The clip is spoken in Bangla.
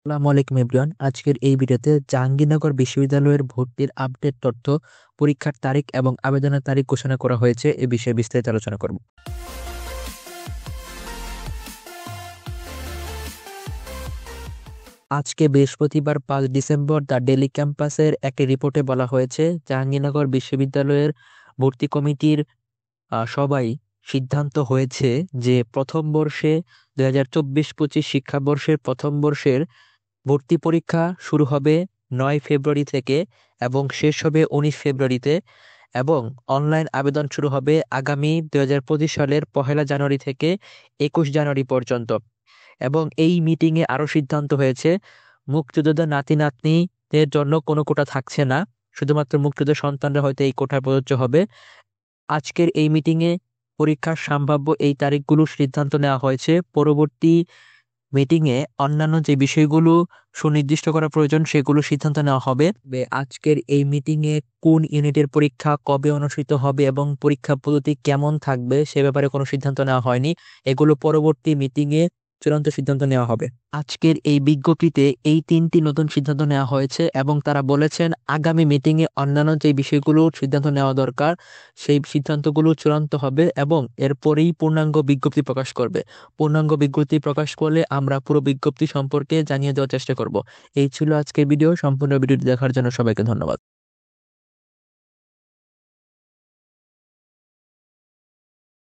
আসসালামু আলাইকুম এভরিওয়ান। আজকের এই ভিডিওতে জাহাঙ্গীরনগর বিশ্ববিদ্যালয়ের ভর্তির আপডেট তথ্য, পরীক্ষার তারিখ এবং আবেদনের তারিখ ঘোষণা করা হয়েছে এ বিষয়ে বিস্তারিত আলোচনা করব। আজকে বৃহস্পতিবার 5 ডিসেম্বর দ্য ডেইলি ক্যাম্পাসের একটি রিপোর্টে বলা হয়েছে জাহাঙ্গীরনগর বিশ্ববিদ্যালয়ের ভর্তি কমিটির সবাই সিদ্ধান্ত হয়েছে যে প্রথম বর্ষে 2024-25 শিক্ষাবর্ষের প্রথম বর্ষের ভর্তি পরীক্ষা শুরু হবে 9 ফেব্রুয়ারি থেকে এবং শেষ হবে 19 ফেব্রুয়ারিতে, এবং অনলাইন আবেদন শুরু হবে আগামী 2025 সালের 1 জানুয়ারি থেকে 21 জানুয়ারি পর্যন্ত। এবং এই মিটিংয়ে আরও সিদ্ধান্ত হয়েছে মুক্তিযোদ্ধা নাতি নাতনিদের জন্য কোনো কোটা থাকছে না, শুধুমাত্র মুক্তিযোদ্ধা সন্তানরা হয়তো এই কোটায় প্রযোজ্য হবে। আজকের এই মিটিংয়ে পরীক্ষার সম্ভাব্য এই তারিখগুলো সিদ্ধান্ত নেওয়া হয়েছে। পরবর্তী মিটিংয়ে অন্যান্য যে বিষয়গুলো সুনির্দিষ্ট করা প্রয়োজন সেগুলো সিদ্ধান্ত নেওয়া হবে। আজকের এই মিটিংয়ে কোন ইউনিটের পরীক্ষা কবে অনুষ্ঠিত হবে এবং পরীক্ষা পদ্ধতি কেমন থাকবে সে ব্যাপারে কোনো সিদ্ধান্ত নেওয়া হয়নি। এগুলো পরবর্তী মিটিংয়ে চূড়ান্ত সিদ্ধান্ত নেওয়া হবে। আজকের এই বিজ্ঞপ্তিতে এই 3টি নতুন সিদ্ধান্ত নেওয়া হয়েছে এবং তারা বলেছেন আগামী মিটিংয়ে অন্যান্য যে বিষয়গুলো সিদ্ধান্ত নেওয়া দরকার সেই সিদ্ধান্তগুলো চূড়ান্ত হবে এবং এরপরেই পূর্ণাঙ্গ বিজ্ঞপ্তি প্রকাশ করবে। পূর্ণাঙ্গ বিজ্ঞপ্তি প্রকাশ করলে আমরা পুরো বিজ্ঞপ্তি সম্পর্কে জানিয়ে দেওয়ার চেষ্টা করব। এই ছিল আজকের ভিডিও। সম্পূর্ণ ভিডিওটি দেখার জন্য সবাইকে ধন্যবাদ।